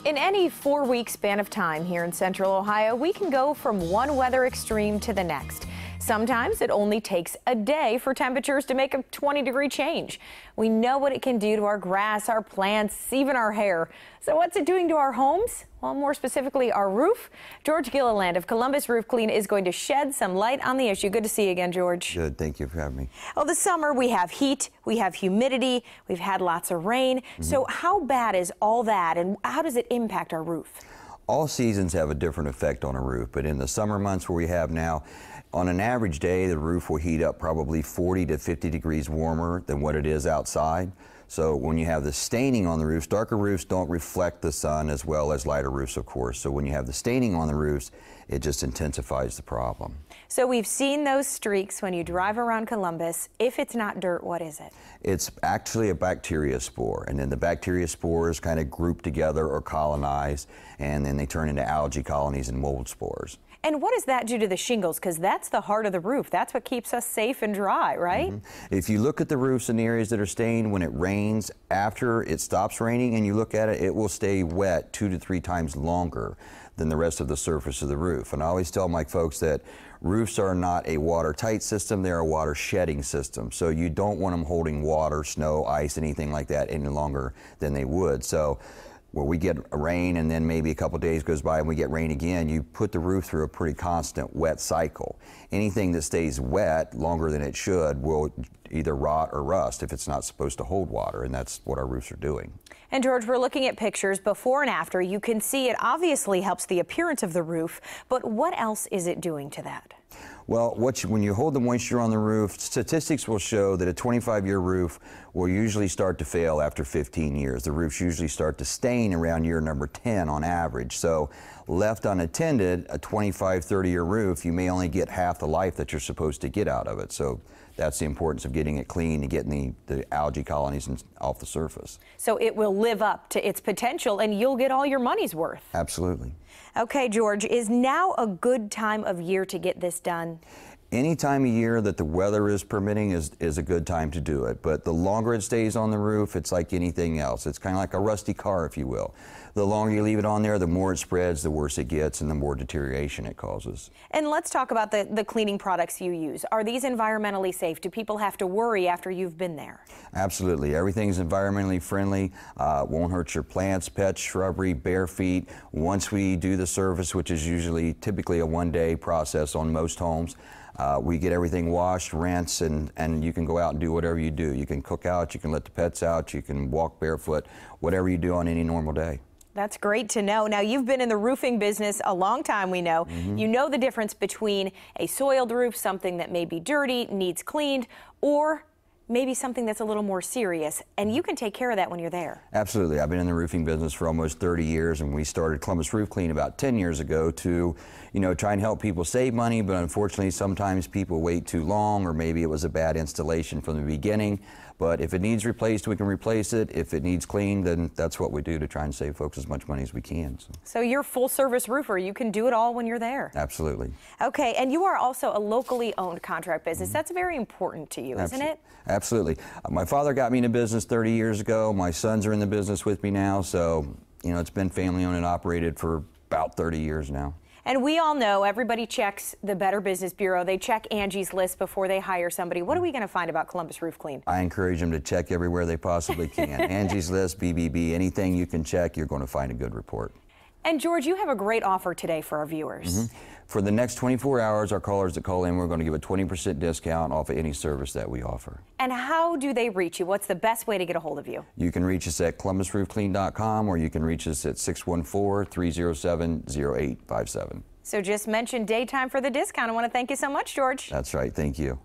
In any 4-week span of time here in Central Ohio, we can go from one weather extreme to the next. Sometimes it only takes a day for temperatures to make a 20-degree change. We know what it can do to our grass, our plants, even our hair. So what's it doing to our homes? Well, more specifically, our roof. George Gilliland of Columbus Roof Clean is going to shed some light on the issue. Good to see you again, George. Good. Thank you for having me. Well, this summer we have heat, we have humidity, we've had lots of rain. So how bad is all that, and how does it impact our roof? All seasons have a different effect on a roof, but in the summer months where we have now, on an average day, the roof will heat up probably 40 to 50 degrees warmer than what it is outside. So when you have the staining on the roofs, darker roofs don't reflect the sun as well as lighter roofs, of course. So when you have the staining on the roofs, it just intensifies the problem. So we've seen those streaks when you drive around Columbus. If it's not dirt, what is it? It's actually a bacteria spore, and then the bacteria spores kind of group together or colonize, and then they turn into algae colonies and mold spores. And what does that do to the shingles? Because that's the heart of the roof. That's what keeps us safe and dry, right? If you look at the roofs in the areas that are stained, when it rains, after it stops raining and you look at it, it will stay wet 2 to 3 times longer than the rest of the surface of the roof. And I always tell my folks that roofs are not a watertight system, they're a water shedding system. So you don't want them holding water, snow, ice, anything like that any longer than they would. So where we get a rain and then maybe a couple days goes by and we get rain again, you put the roof through a pretty constant wet cycle. Anything that stays wet longer than it should will either rot or rust if it's not supposed to hold water, and that's what our roofs are doing. And George, we're looking at pictures before and after. You can see it obviously helps the appearance of the roof, but what else is it doing to that? Well, when you hold the moisture on the roof, statistics will show that a 25-year roof will usually start to fail after 15 years. The roofs usually start to stain around year number 10 on average. So left unattended, a 25, 30-year roof, you may only get half the life that you're supposed to get out of it. So that's the importance of getting it clean and getting the algae colonies off the surface. So it will live up to its potential and you'll get all your money's worth. Absolutely. Okay, George, is now a good time of year to get this done? Any time of year that the weather is permitting is a good time to do it. But the longer it stays on the roof, it's like anything else. It's kind of like a rusty car, if you will. The longer you leave it on there, the more it spreads, the worse it gets, and the more deterioration it causes. And let's talk about the cleaning products you use. Are these environmentally safe? Do people have to worry after you've been there? Absolutely. Everything's environmentally friendly. Won't hurt your plants, pets, shrubbery, bare feet. Once we do the service, which is typically a one-day process on most homes, we get everything washed, rinsed, and you can go out and do whatever you do. You can cook out, you can let the pets out, you can walk barefoot, whatever you do on any normal day. That's great to know. Now, you've been in the roofing business a long time, we know. You know the difference between a soiled roof, something that may be dirty, needs cleaned, or maybe something that's a little more serious, and you can take care of that when you're there. Absolutely. I've been in the roofing business for almost 30 years, and we started Columbus Roof Clean about 10 years ago to, try and help people save money, but unfortunately sometimes people wait too long, or maybe it was a bad installation from the beginning. But if it needs replaced, we can replace it. If it needs cleaned, then that's what we do to try and save folks as much money as we can. So you're a full-service roofer. You can do it all when you're there. Absolutely. Okay, and you are also a locally owned contract business. That's very important to you, isn't it? Absolutely. My father got me into business 30 years ago. My sons are in the business with me now. So, it's been family owned and operated for about 30 years now. And we all know everybody checks the Better Business Bureau. They check Angie's List before they hire somebody. What are we going to find about Columbus Roof Clean? I encourage them to check everywhere they possibly can. Angie's List, BBB, anything you can check, you're going to find a good report. And George, you have a great offer today for our viewers. For the next 24 hours, our callers that call in, we're going to give a 20% discount off of any service that we offer. And how do they reach you? What's the best way to get a hold of you? You can reach us at columbusroofclean.com, or you can reach us at 614-307-0857. So just mention daytime for the discount. I want to thank you so much, George. That's right. Thank you.